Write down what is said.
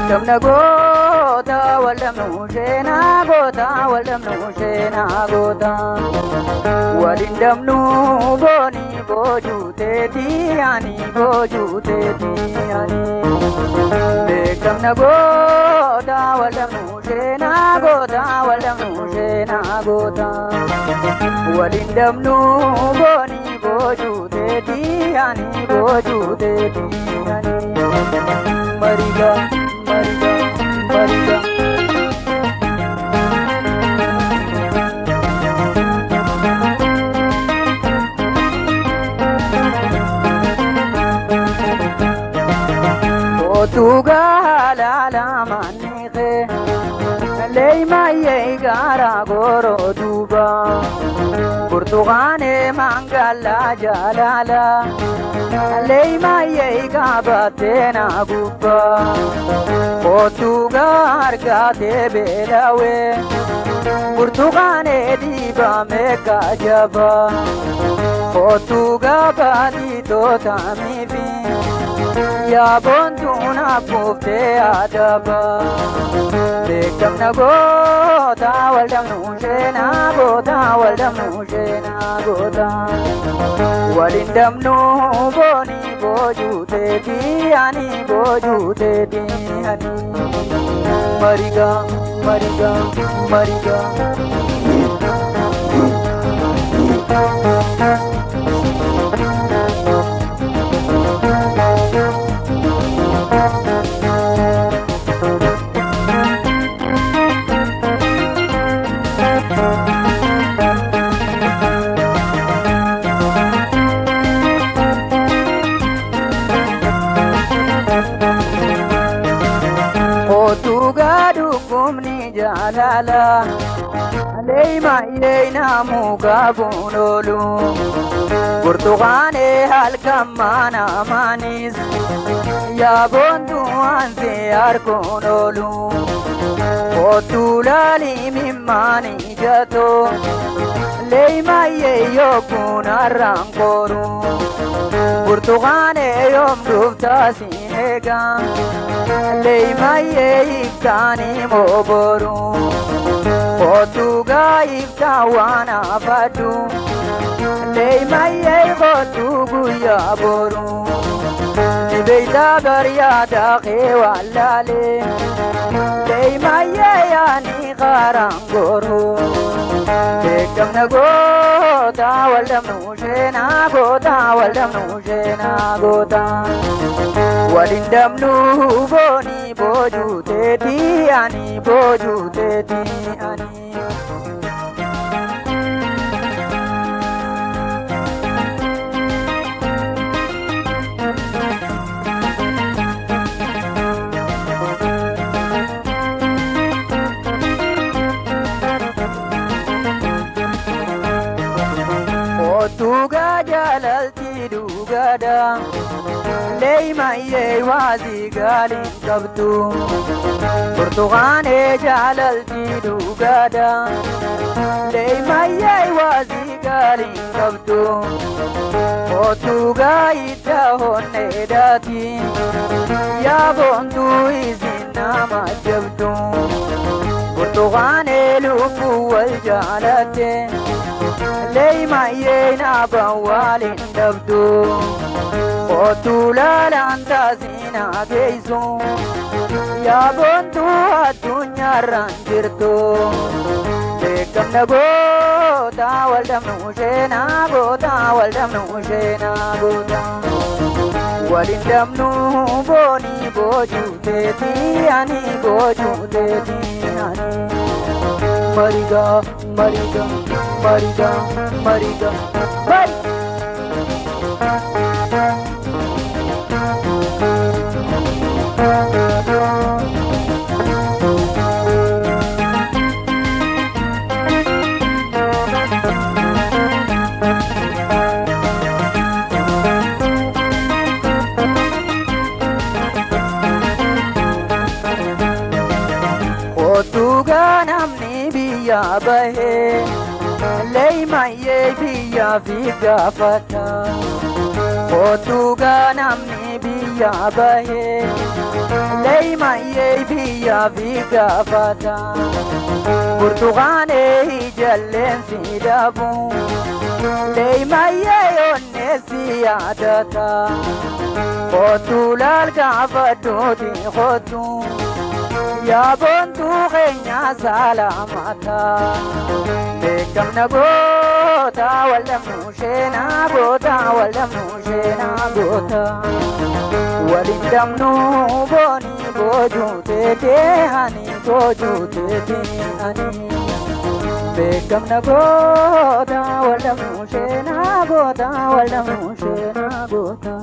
كم نغوتا ولم نوشينا غوتا ولم نوشينا غوتا ولندم نوبوني بوجوتي يعني بوجوتي يعني كم نغوتا ولم نوشينا غوتا ولم نوشينا غوتا ولندم نوبوني بوجوتي يعني بوجوتي يعني مريضة مريضة مريضة Otuga la la maniche lei mai gara goro duba Portugane mangala jalala lei mai gabatena gubba Otuga argate belawe Portugane diba meka jaba Otuga badito tamibi Ya bontuna pufte adaba Bekam na gota waldam nushena gota waldam nushena gota Walindam nu boni bojute diani bojute diani Mariga mariga mariga Kumni jalala lei mai namu kabunolu Portugane halkamana manis ya bondu anse arkonolu Otulali mimani jato lei mai yokun arrankoru Portugane yom dufta sinega lei mai iftani moboru Otuga iftawana fadu lei mai gotugu yaboru Nibeita garyada khewalale lei mai yani qarangoru Bekam na gota waldam nushena gota waldam nushena gota Walindam nu boni bojute diani bojute diani Otuga jalalti dugada lei mai wazi galin kabtu Portugane jalalti dugada lei mai wazi galin kabtu Otuga ita honne dati ya bondu izina majabtu Portugane lufu wal jalate lei mai na bawalin dabdu Otula lanta zina geizu ya bontu adunya ranjirtu Bekam na gota waldam nushena gota waldam nushena gota Walindam nu boni bojute diani bojute diani Mariga mariga mariga mariga mariga biyya bahe leeymayyee biyya fi gaafata kootuugaa namni biyya bahe leeymayyee biyya fi gaafata burtukaanee ijalleensi dhabu leeymayyee onneessi yaadata kootu laal gaafadhuuti kootu yaa boontuu keenya salaamata beekamna goota waldhabnu sheenaa goota waldhabnu sheenaa goota waliin dhabnu boonii boojuuteetee hani boojuuteetee hani beekamna goota waldhabnu sheenaa goota waldhabnu sheenaa goota.